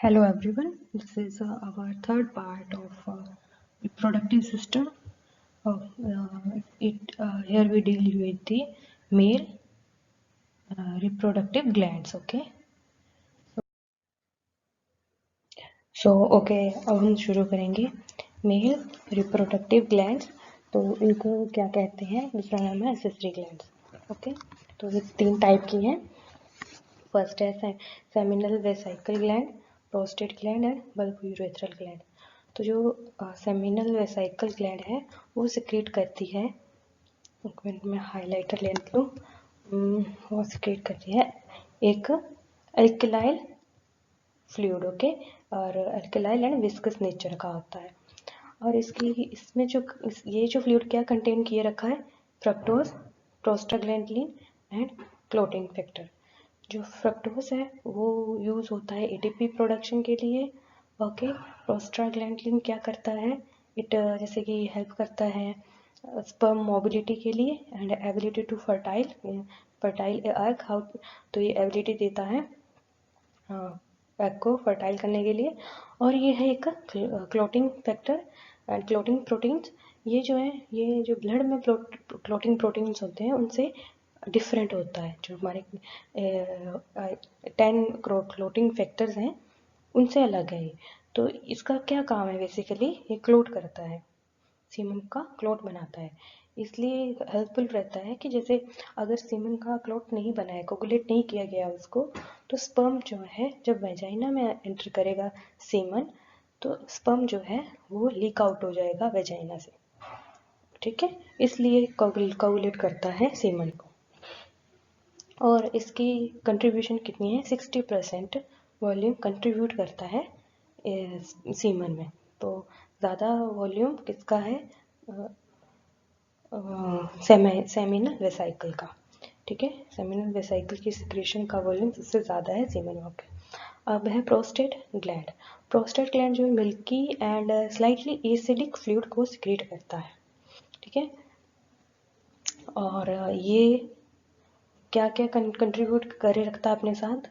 Hello everyone, this is our third part of reproductive system. Here we deal with the male reproductive glands. Okay, अब हम शुरू करेंगे male reproductive glands. तो इनको क्या कहते हैं, दूसरा नाम है एक्सेसरी ग्लैंड्स। ओके, तो ये तीन टाइप की हैं। फर्स्ट है seminal vesicle gland, prostate gland and bulb urethral gland. तो जो सेमिनल वेसाइकल ग्लैंड है वो सिक्रीट करती है, एक मिनट में हाइलाइटर ले लूँ, वो सिक्रीट करती है एक अल्कलाइल फ्लूइड। ओके, और अल्कलाइल एंड विस्कस नेचर का होता है। और इसमें ये जो फ्लूइड क्या कंटेन किए रखा है, fructose, prostaglandin and clotting factor. जो फ्रक्टोज है वो यूज होता है एटीपी प्रोडक्शन के लिए। ओके, प्रोस्टाग्लैंडिन क्या करता है, जैसे कि हेल्प करता है स्पर्म मोबिलिटी के लिए and ability to fertile egg. How, तो ये एबिलिटी देता है एग को फर्टाइल करने के लिए। और ये है एक clotting factor and clotting proteins. ये जो है, ये जो ब्लड में क्लोटिंग प्रोटीन्स होते हैं उनसे डिफरेंट होता है। जो हमारे 10 क्लोटिंग फैक्टर्स हैं उनसे अलग है ये। तो इसका क्या काम है, बेसिकली ये क्लोट करता है, सीमन का क्लोट बनाता है। इसलिए हेल्पफुल रहता है कि जैसे अगर सीमन का क्लोट नहीं बना है, कोगुलेट नहीं किया गया उसको, तो स्पर्म जो है जब वेजाइना में एंटर करेगा सीमन, तो स्पर्म जो है वो लीक आउट हो जाएगा वेजाइना से। ठीक है, इसलिए कोगुलेट करता है सीमन को। और इसकी कंट्रीब्यूशन कितनी है, 60% वॉल्यूम कंट्रीब्यूट करता है सीमन में। तो ज़्यादा वॉल्यूम किसका है, सेमिनल वेसाइकल का। ठीक है, सेमिनल वेसाइकल की सिक्रेशन का वॉल्यूम सबसे ज़्यादा है सीमन में। अब है प्रोस्टेट ग्लैंड। प्रोस्टेट ग्लैंड जो milky and slightly acidic fluid को सिक्रेट करता है। ठीक है, और ये क्या क्या कंट्रीब्यूट करे रखता है अपने साथ,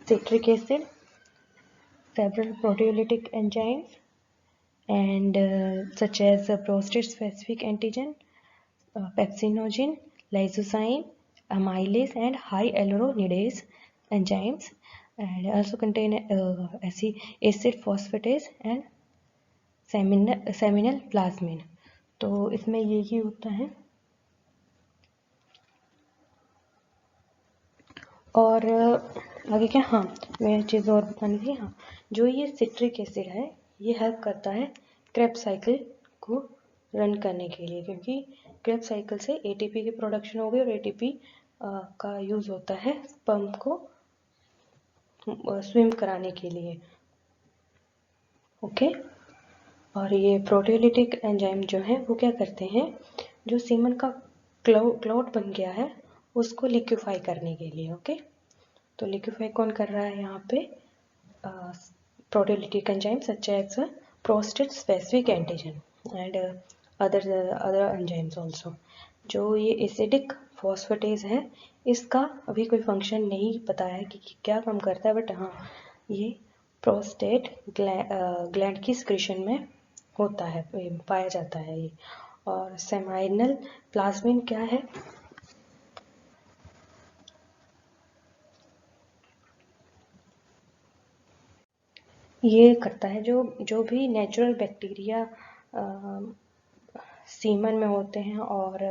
citric acid, several proteolytic enzymes and such as prostate specific antigen, pepsinogen, lysozyme, amylase and high hyaluronidase enzymes, and also contain acid phosphatase and seminal plasmin। तो इसमें यही होता है। और आगे क्या, हाँ मैं चीज़ और बतानी थी। हाँ, जो ये सिट्रिक एसिड है ये हेल्प करता है क्रेब साइकिल को रन करने के लिए, क्योंकि क्रेब साइकिल से एटीपी की प्रोडक्शन होगी और एटीपी का यूज़ होता है स्पर्म को स्विम कराने के लिए। ओके, और ये प्रोटियोलिटिक एंजाइम जो है वो क्या करते हैं, जो सीमन का क्लॉट बन गया है उसको लिक्विफाई करने के लिए। ओके, तो लिक्विफाई कौन कर रहा है यहाँ पे, proteolytic enzyme such as prostate specific antigen and other enzymes also. जो ये एसिडिक फॉस्फेटेज है इसका अभी कोई फंक्शन नहीं पता है कि क्या काम करता है, बट हाँ ये प्रोस्टेट ग्लैंड की सिक्रीशन में होता है, पाया जाता है ये। और सेमाइनल प्लाज्मिन क्या है, ये करता है जो भी नेचुरल बैक्टीरिया सीमन में होते हैं और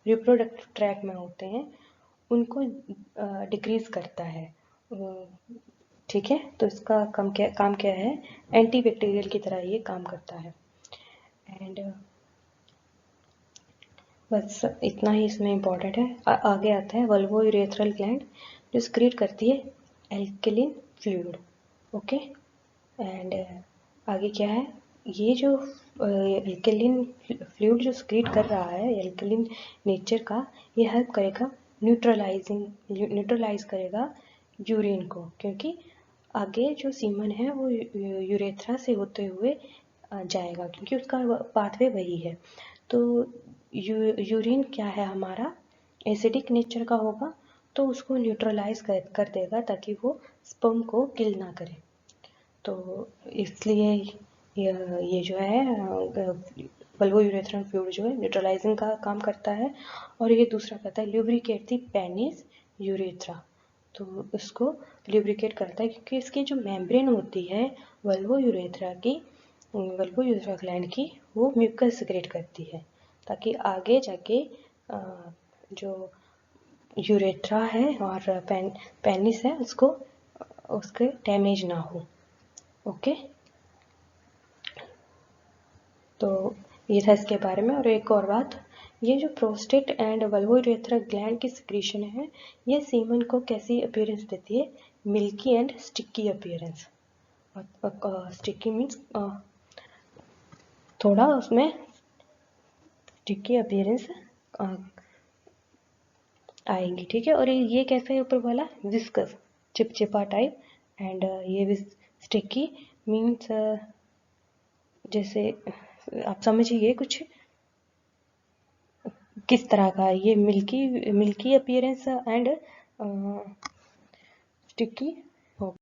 रिप्रोडक्टिव ट्रैक में होते हैं उनको डिक्रीज करता है। ठीक है, तो इसका काम क्या है, एंटी बैक्टीरियल की तरह ये काम करता है। एंड बस इतना ही इसमें इम्पोर्टेंट है। आगे आता है वल्वो यूरेथ्रल ग्लैंड, जो सिक्रीट करती है एल्कलिन फ्लूइड। ओके, एंड आगे क्या है, ये जो एल्कलिन फ्लूइड जो सिक्रीट कर रहा है एल्कलिन नेचर का, ये हेल्प करेगा न्यूट्रलाइज करेगा यूरिन को, क्योंकि आगे जो सीमन है वो यूरेथ्रा से होते हुए जाएगा, क्योंकि उसका पाथवे वही है। तो यूरिन क्या है हमारा, एसिडिक नेचर का होगा, तो उसको न्यूट्रलाइज कर देगा ताकि वो स्पर्म को किल ना करे। तो इसलिए ये जो है वल्वोयूरेथ्रल फ्लूइड जो है न्यूट्रलाइजिंग का काम करता है। और ये दूसरा कहता है ल्यूब्रिकेट दी पेनिस यूरेथ्रा, तो इसको ल्यूब्रिकेट करता है क्योंकि इसकी जो मेम्ब्रेन होती है वल्वोयूरेथ्रा ग्लैंड की, वो म्यूकस सिक्रेट करती है ताकि आगे जाके जो यूरेथ्रा है और पेनिस है उसके डैमेज ना हो। ओके, तो ये था इसके बारे में। और एक और बात, ये जो प्रोस्टेट एंड वल्वोयूरेथ्रा ग्लैंड की सिक्रीशन है, ये सीमन को कैसी अपीयरेंस देती है? Milky and sticky appearance. Sticky means थोड़ा उसमें स्टिकी अपीयरेंस आएंगी, ठीक है। और ये कैसा है ऊपर वाला? विस्कस, चिपचिपा टाइप। एंड ये स्टिकी मीन्स जैसे आप समझिए कुछ किस तरह का, ये मिल्की अपीयरेंस एंड स्टिकी हो।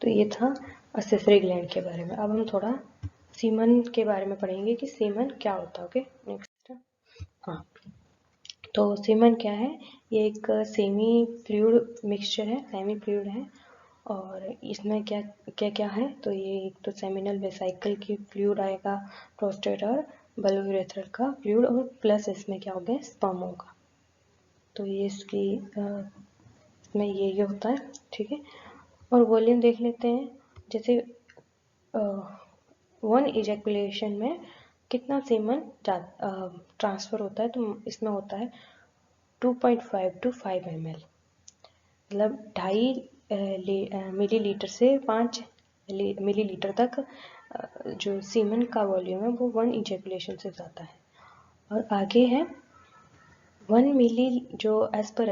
तो ये था असेसरी ग्लैंड के बारे में। अब हम थोड़ा सीमन के बारे में पढ़ेंगे कि सीमन क्या होता है। Okay, next. हाँ, तो सीमन क्या है? ये एक सेमी फ्लूइड मिक्सचर है, सेमी फ्लूइड है। और इसमें क्या क्या क्या है? तो ये एक तो सेमिनल वेसिकल की फ्लूइड आएगा, प्रोस्टेट और वल्वोयूरेथ्रल का फ्लूइड, और प्लस इसमें क्या हो गया? स्पर्म होगा। तो ये इसकी इसमें ये होता है, ठीक है। और वॉल्यूम देख लेते हैं। जैसे 1 इजैकुलेशन में कितना सीमन ट्रांसफ़र होता है? तो इसमें होता है 2.5 to 5 ml, मतलब 2.5 मिलीलीटर से 5 मिलीलीटर तक जो सीमन का वॉल्यूम है वो 1 इजैकुलेशन से जाता है। और आगे है 1 मिली, जो एज पर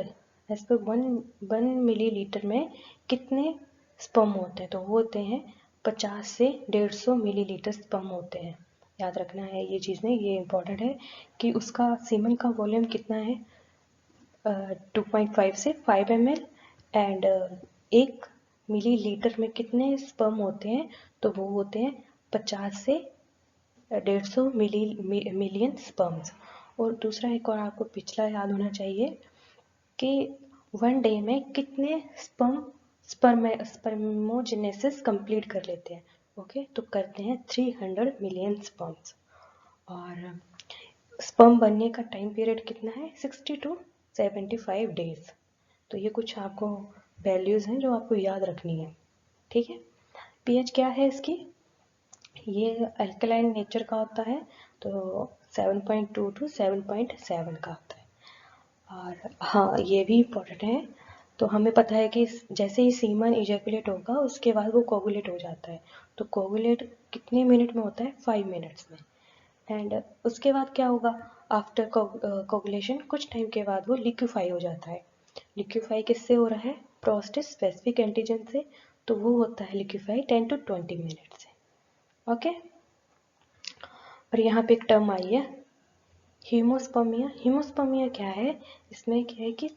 1 मिलीलीटर में कितने स्पर्म होते हैं? तो वो होते हैं 50 से 150 मिलीलीटर स्पर्म होते हैं। याद रखना है ये चीज़ें, ये इम्पोर्टेंट है कि उसका सीमन का वॉल्यूम कितना है, 2.5 से 5 ml। एंड 1 मिलीलीटर में कितने स्पर्म होते हैं? तो वो होते हैं 50 से 150 मिलियन स्पर्म्स। और दूसरा एक और आपको पिछला याद होना चाहिए कि 1 डे में कितने स्पर्मोजेनेसिस कंप्लीट कर लेते हैं। ओके, तो करते हैं 300 मिलियन स्पर्म्स। और स्पर्म बनने का टाइम पीरियड कितना है? 60 to 75 डेज। तो ये कुछ आपको वैल्यूज़ हैं जो आपको याद रखनी है, ठीक है। पीएच क्या है इसकी? ये अल्कलाइन नेचर का होता है, तो 7.2 to 7.7 का होता है। और हाँ, ये भी इम्पोर्टेंट है। तो हमें पता है कि जैसे ही सीमन इजैकुलेट होगा उसके बाद वो कोगुलेट हो जाता है। तो कोगुलेट कितने मिनट में होता है? 5 मिनट्स में। एंड उसके बाद क्या होगा? आफ्टर कोगुलेशन कुछ टाइम के बाद वो लिक्विफाई हो जाता है। लिक्विफाई किससे हो रहा है? प्रोस्टेट स्पेसिफिक एंटीजन से। तो वो होता है लिक्विफाई 10 to 20 मिनट से। ओके, और यहाँ पे एक टर्म आई है हीमोस्पर्मिया। हीमोस्पर्मिया क्या है? इसमें क्या है कि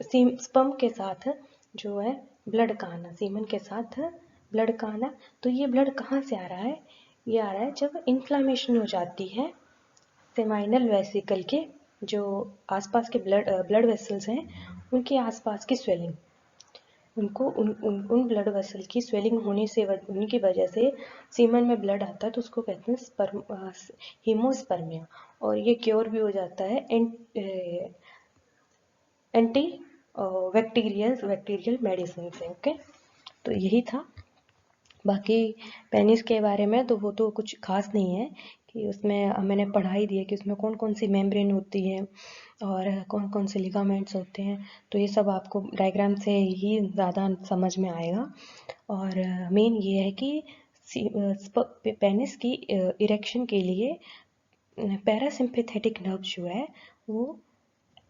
स्पर्म के साथ जो है ब्लड का आना, सीमन के साथ ब्लड का आना। तो ये ब्लड कहाँ से आ रहा है? ये आ रहा है जब इन्फ्लामेशन हो जाती है सेमाइनल वेसिकल के, जो आसपास के ब्लड वेसल्स हैं उनके आसपास की स्वेलिंग, उनको उन ब्लड वेसल की स्वेलिंग होने से, उनकी वजह से सीमन में ब्लड आता है, तो उसको कहते हैं हीमोस्पर्मिया। और ये क्योर भी हो जाता है एंटी बैक्टीरियल मेडिसिन से। ओके, तो यही था। बाकी पेनिस के बारे में तो वो तो कुछ खास नहीं है कि उसमें मैंने पढ़ा ही दिया कि उसमें कौन कौन सी मेम्ब्रेन होती है और कौन कौन से लिगामेंट्स होते हैं। तो ये सब आपको डायग्राम से ही ज़्यादा समझ में आएगा। और मेन ये है कि पेनिस की इरेक्शन के लिए पैरासिम्पैथेटिक नर्व जो है वो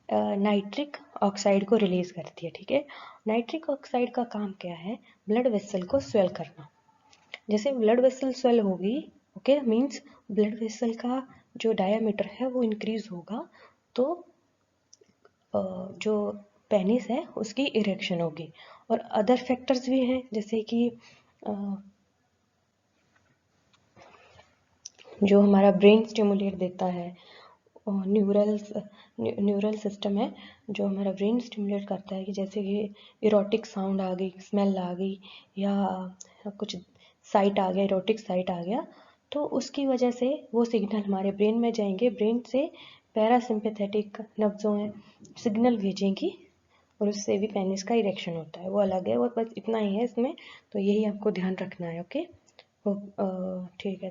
नाइट्रिक ऑक्साइड को रिलीज करती है, ठीक है। नाइट्रिक ऑक्साइड का काम क्या है? ब्लड वेसल को स्वेल करना। जैसे ब्लड वेसल स्वेल होगी, ओके, मीन्स ब्लड वेसल का जो डायामीटर है वो इंक्रीज होगा, तो जो पेनिस है उसकी इरेक्शन होगी। और अदर फैक्टर्स भी हैं, जैसे कि जो हमारा ब्रेन स्टिमुलेट देता है, न्यूरल सिस्टम है जो हमारा ब्रेन स्टिमुलेट करता है कि जैसे कि इरोटिक साउंड आ गई, स्मेल आ गई, या कुछ साइट आ गया, इरोटिक साइट आ गया, तो उसकी वजह से वो सिग्नल हमारे ब्रेन में जाएंगे, ब्रेन से पैरासिम्पैथेटिक नब्जों हैं सिग्नल भेजेंगी, और उससे भी पेनिस का इरेक्शन होता है, वो अलग है, वो बस इतना ही है इसमें, तो यही आपको ध्यान रखना है। ओके, ठीक है।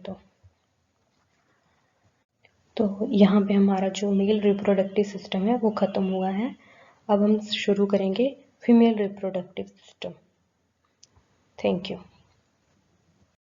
तो यहाँ पे हमारा जो मेल रिप्रोडक्टिव सिस्टम है वो ख़त्म हुआ है। अब हम शुरू करेंगे female reproductive system. Thank you.